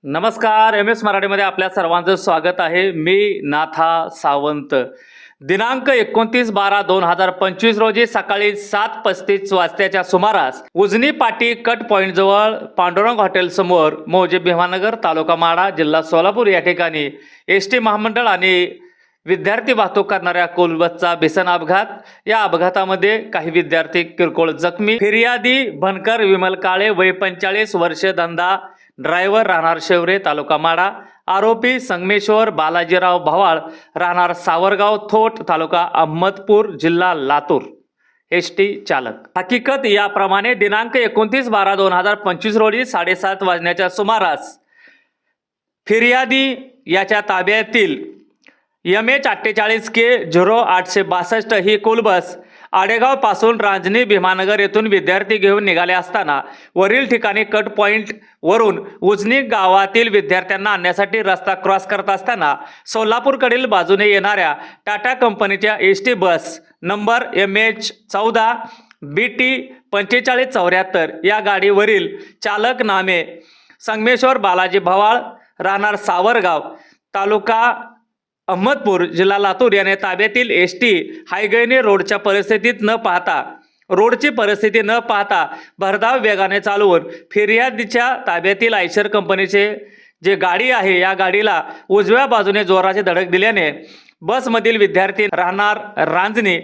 नमस्कार, MS मराठीमध्ये आपल्या सर्वांचं स्वागत आहे। मी नाथा सावंत। दिनांक 29/12/2025 रोजी सकाळी 7:35 वाजताच्या सुमारास उजनी पाटी कट पॉइंट जवळ पांडुरंग हॉटेल समोर मौजे भीमानगर तालुका माढा जिल्हा सोलापूर या ठिकाणी ST महामंडळ आणि विद्यार्थी वाहतूक करणाऱ्या कोलबसचा भीषण अपघात। या अपघातामध्ये काही विद्यार्थी किरकोळ जखमी। फिर्यादी बनकर विमल काळे वय 45 वर्ष, धंदा ड्रायव्हर, राहणार शेवरे तालुका माढा। आरोपी संगमेश्वर बालाजीराव भवाळ राहणार सावरगाव थोट तालुका अहमदपूर जिल्हा लातूर ST चालक। हकीकत याप्रमाणे दिनांक 29/12/2025 रोजी 7:30 वाजण्याच्या सुमारास फिर्यादी याच्या ताब्यातील MH48K 0862 ही कोलबस आडेगाव पासून रांजणी भीमानगर येथून विद्यार्थी घेऊन निघाले असताना वरील ठिकाणी कट पॉइंट वरून उजनी गावातील विद्यार्थ्यांना आणण्यासाठी रस्ता क्रॉस करत असताना सोलापूरकडील बाजूने येणाऱ्या टाटा कंपनीच्या ST बस नंबर MH14 BT 4574 या गाडीवरील चालक नामे संगमेश्वर बालाजी भवाळ राहणार सावरगाव तालुका अहमदपूर जिल्हा लातूर याने ताब्यातील ST हायगैने रोडची परिस्थिती न पाहता भरधाव वेगाने चालवून फिर्यादीच्या ताब्यातील आयशर कंपनीचे जे गाडी आहे या गाडीला उजव्या बाजूने जोराची धडक दिल्याने बसमधील विद्यार्थी राहणार रांजणी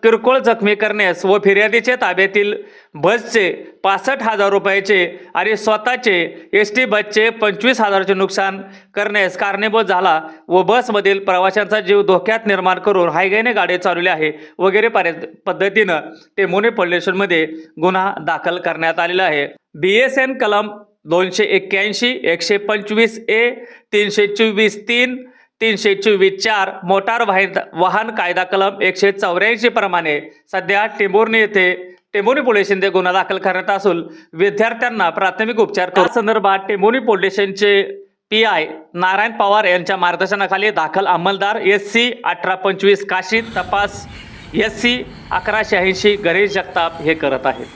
किरकोळ जखमी करण्यास व फिर्यादीच्या ताब्यातील बसचे 65,000 रुपयाचे आणि स्वतःचे ST बसचे 25,000चे नुकसान करण्यास कारणीभूत झाला व बसमधील प्रवाशांचा जीव धोक्यात निर्माण करून हायगैने गाडी चालवली आहे वगैरे पद्धतीनं टेंभुर्णी पोलीस स्टेशनमध्ये गुन्हा दाखल करण्यात आलेला आहे। BSN कलम 281 125A 324(3) 324(4) मोटार वाहन कायदा कलम 184 प्रमाणे सध्या टेंभुर्णी पोलीस स्टेशनमध्ये गुन्हा दाखल करण्यात असून विद्यार्थ्यांना प्राथमिक उपचार संदर्भात टेंभुर्णी पोलीस स्टेशनचे PI नारायण पवार यांच्या मार्गदर्शनाखाली दाखल अंमलदार SC 1825 काशी तपास SC 1180 गणेश जगताप हे करत आहेत।